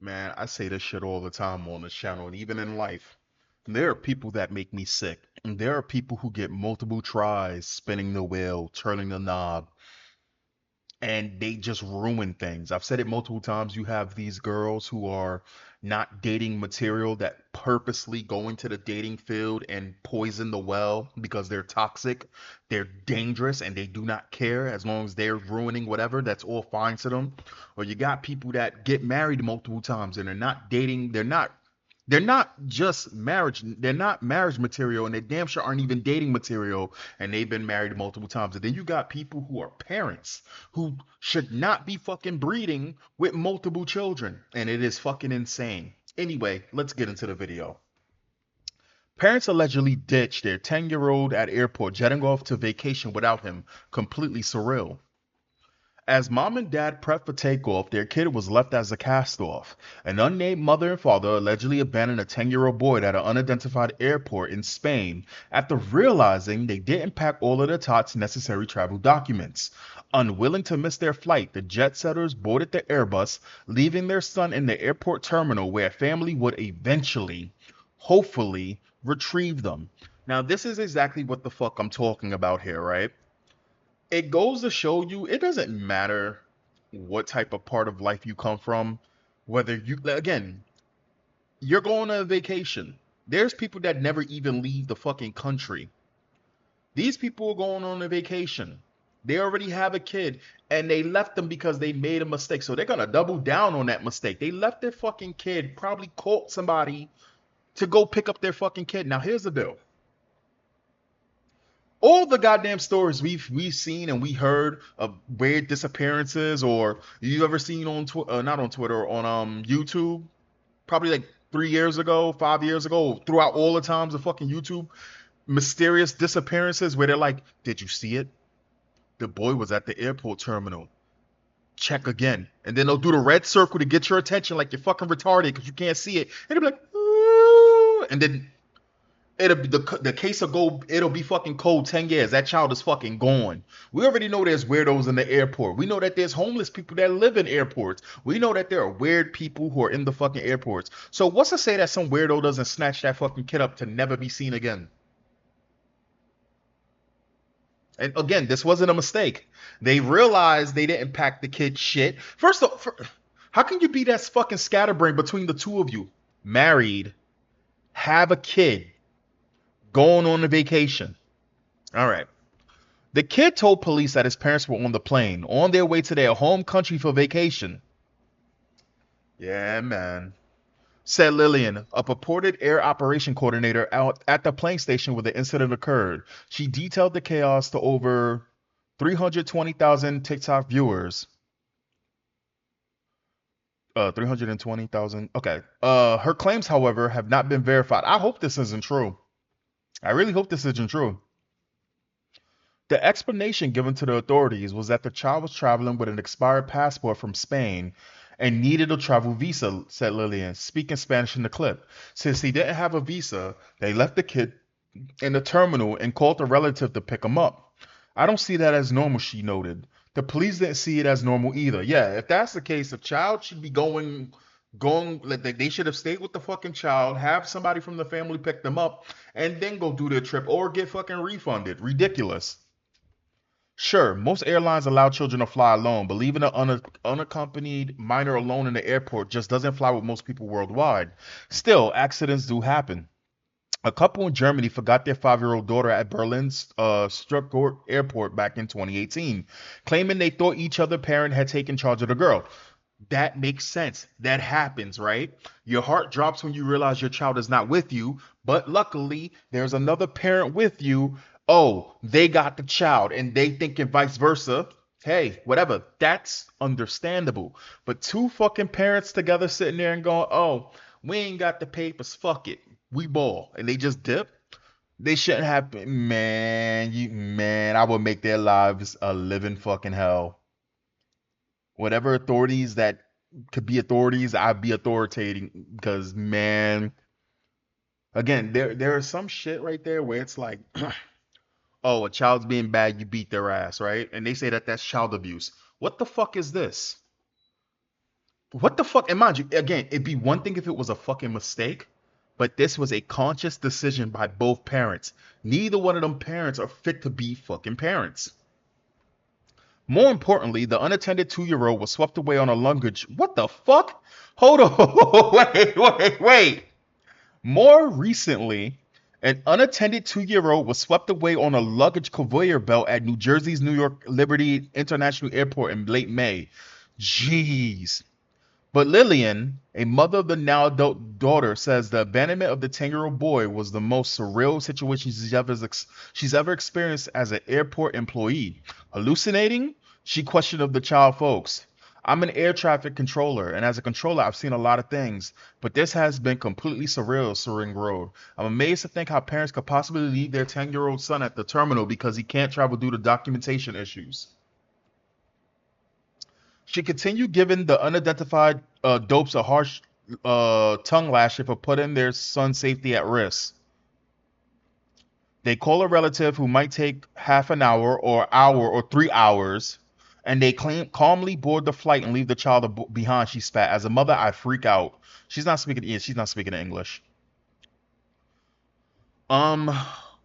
Man, I say this shit all the time on this channel and even in life. There are people that make me sick. And there are people who get multiple tries spinning the wheel, turning the knob, and they just ruin things. I've said it multiple times. You have these girls who are not dating material that purposely go into the dating field and poison the well because they're toxic, they're dangerous, and they do not care as long as they're ruining whatever. That's all fine to them. Or you got people that get married multiple times and they're not dating, they're not just marriage. They're not marriage material, and they damn sure aren't even dating material. And they've been married multiple times. And then you got people who are parents who should not be fucking breeding with multiple children, and it is fucking insane. Anyway, let's get into the video. Parents allegedly ditched their 10-year-old at airport, jetting off to vacation without him. Completely surreal. As mom and dad prepped for takeoff, their kid was left as a cast-off. An unnamed mother and father allegedly abandoned a 10-year-old boy at an unidentified airport in Spain after realizing they didn't pack all of the tot's necessary travel documents. Unwilling to miss their flight, the jet setters boarded the Airbus, leaving their son in the airport terminal where family would eventually, hopefully, retrieve them. Now, this is exactly what the fuck I'm talking about here, right? It goes to show you it doesn't matter what type of part of life you come from, whether you, again, you're going on a vacation. There's people that never even leave the fucking country. These people are going on a vacation. They already have a kid and they left them because they made a mistake. So they're going to double down on that mistake. They left their fucking kid, probably called somebody to go pick up their fucking kid. Now, here's the deal. All the goddamn stories we've seen and we heard of weird disappearances, or you ever seen on not on Twitter, on YouTube, probably like 3 years ago, 5 years ago, throughout all the times of fucking YouTube, mysterious disappearances where they're like, did you see it? The boy was at the airport terminal. Check again, and then they'll do the red circle to get your attention, like you're fucking retarded because you can't see it, and they'll be like, ooh, and then it'll be the case will go. It'll be fucking cold 10 years. That child is fucking gone. We already know there's weirdos in the airport. We know that there's homeless people that live in airports. We know that there are weird people who are in the fucking airports. So what's to say that some weirdo doesn't snatch that fucking kid up to never be seen again? And again, this wasn't a mistake. They realized they didn't pack the kid shit. First of all, how can you be that fucking scatterbrain between the two of you? Married, have a kid, going on a vacation. All right. The kid told police that his parents were on the plane, on their way to their home country for vacation. Yeah, man. Said Lillian, a purported air operation coordinator out at the plane station where the incident occurred. She detailed the chaos to over 320,000 TikTok viewers. 320,000. Okay. Her claims, however, have not been verified. I hope this isn't true. I really hope this isn't true. The explanation given to the authorities was that the child was traveling with an expired passport from Spain and needed a travel visa, said Lillian, speaking Spanish in the clip. Since he didn't have a visa, they left the kid in the terminal and called a relative to pick him up. I don't see that as normal, she noted. The police didn't see it as normal either. Yeah, if that's the case, the child should be going like they should have stayed with the fucking child, have somebody from the family pick them up, and then go do their trip or get fucking refunded. Ridiculous. Sure, most airlines allow children to fly alone, but leaving an unaccompanied minor alone in the airport just doesn't fly with most people worldwide. Still, accidents do happen. A couple in Germany forgot their 5-year-old daughter at Berlin's Stuttgart airport back in 2018, claiming they thought each other parent had taken charge of the girl. That makes sense. That happens, right? Your heart drops when you realize your child is not with you, but luckily there's another parent with you. Oh, they got the child and they thinking vice versa. Hey, whatever. That's understandable. But two fucking parents together sitting there and going, oh, we ain't got the papers. Fuck it. We ball. And they just dip. They shouldn't have, man, I would make their lives a living fucking hell. Whatever authorities that could be authorities, I'd be authoritating because man, again, there is some shit right there where it's like, oh, a child's being bad, you beat their ass, right? And they say that that's child abuse. What the fuck is this? What the fuck? And mind you, again, it'd be one thing if it was a fucking mistake, but this was a conscious decision by both parents. Neither one of them parents are fit to be fucking parents. More importantly, the unattended 2-year-old was swept away on a luggage. What the fuck? Hold on. Wait. More recently, an unattended 2-year-old was swept away on a luggage conveyor belt at New Jersey's New York Liberty International Airport in late May. Jeez. But Lillian, a mother of the now adult daughter, says the abandonment of the 10-year-old boy was the most surreal situation she's ever experienced as an airport employee. Hallucinating? She questioned of the child folks. I'm an air traffic controller, and as a controller, I've seen a lot of things, but this has been completely surreal, Sering Road. I'm amazed to think how parents could possibly leave their 10-year-old son at the terminal because he can't travel due to documentation issues. She continued giving the unidentified dopes a harsh tongue lashing for putting their son's safety at risk. They call a relative who might take half an hour or 3 hours, and they calmly board the flight and leave the child behind. She spat. As a mother, I freak out. She's not speaking. Yeah, she's not speaking English. Um,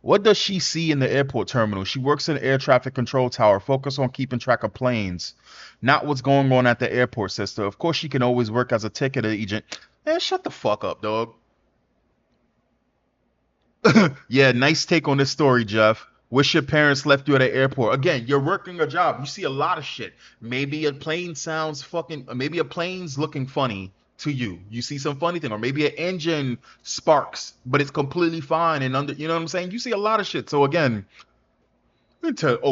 what does she see in the airport terminal? She works in the air traffic control tower, focused on keeping track of planes, not what's going on at the airport, sister. Of course, she can always work as a ticket agent. Man, shut the fuck up, dog. Yeah, nice take on this story, Jeff. Wish your parents left you at an airport. Again, you're working a job. You see a lot of shit. Maybe a plane sounds fucking. Maybe a plane's looking funny to you. You see some funny thing, or maybe an engine sparks, but it's completely fine and under. You know what I'm saying? You see a lot of shit. So again,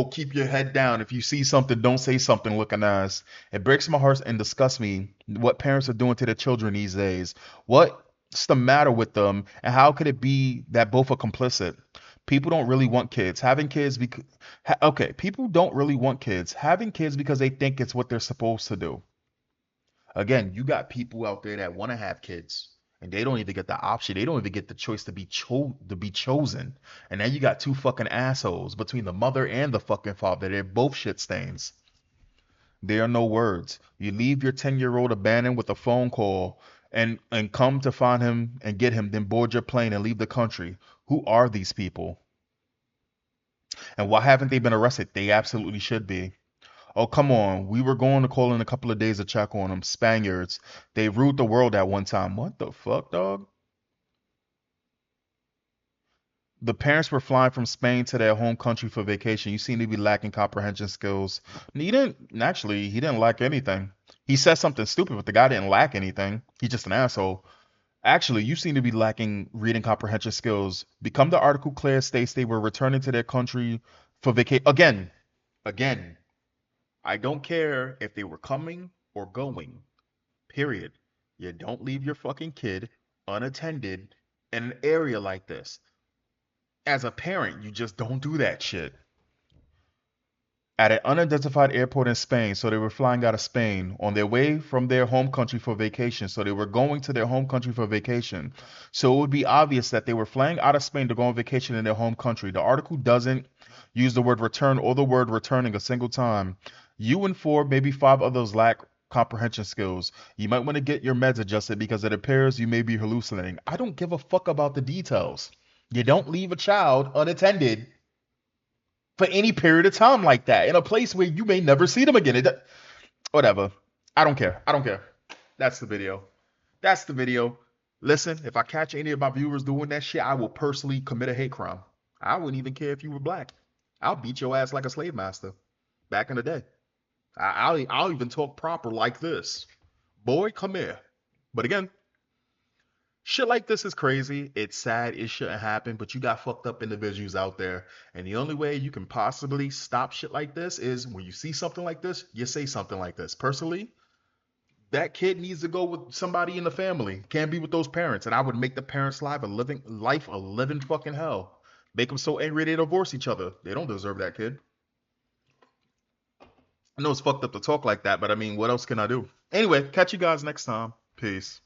keep your head down. If you see something, don't say something looking ass. It breaks my heart and disgusts me what parents are doing to their children these days. What's the matter with them, and how could it be that both are complicit? People don't really want kids. Having kids because okay, people don't really want kids. Having kids because they think it's what they're supposed to do. Again, you got people out there that want to have kids and they don't even get the option. They don't even get the choice to be chosen. And then you got two fucking assholes between the mother and the fucking father. They're both shit stains. There are no words. You leave your 10-year-old abandoned with a phone call and come to find him and get him, then board your plane and leave the country. Who are these people? And why haven't they been arrested? They absolutely should be. Oh, come on. We were going to call in a couple of days to check on them. Spaniards. They ruled the world at one time. What the fuck, dog? The parents were flying from Spain to their home country for vacation. You seem to be lacking comprehension skills. He didn't, actually, he didn't lack anything. He said something stupid, but the guy didn't lack anything. He's just an asshole. Actually, you seem to be lacking reading comprehension skills. Become the article clear states they were returning to their country for vacation. Again, I don't care if they were coming or going. Period. You don't leave your fucking kid unattended in an area like this. As a parent, you just don't do that shit. At an unidentified airport in Spain, so they were flying out of Spain on their way from their home country for vacation. So they were going to their home country for vacation. So it would be obvious that they were flying out of Spain to go on vacation in their home country. The article doesn't use the word return or the word returning a single time. You and four, maybe five others lack comprehension skills. You might want to get your meds adjusted because it appears you may be hallucinating. I don't give a fuck about the details. You don't leave a child unattended for any period of time like that in a place where you may never see them again. Whatever. I don't care. I don't care. That's the video. That's the video. Listen, if I catch any of my viewers doing that shit, I will personally commit a hate crime. I wouldn't even care if you were black. I'll beat your ass like a slave master back in the day. I'll even talk proper like this. Boy, come here. But again, shit like this is crazy. It's sad. It shouldn't happen, but you got fucked up individuals out there. And the only way you can possibly stop shit like this is when you see something like this, you say something like this. Personally, that kid needs to go with somebody in the family. Can't be with those parents. And I would make the parents' life a living fucking hell. Make them so angry they divorce each other. They don't deserve that kid. I know it's fucked up to talk like that, but I mean, what else can I do? Anyway, catch you guys next time. Peace.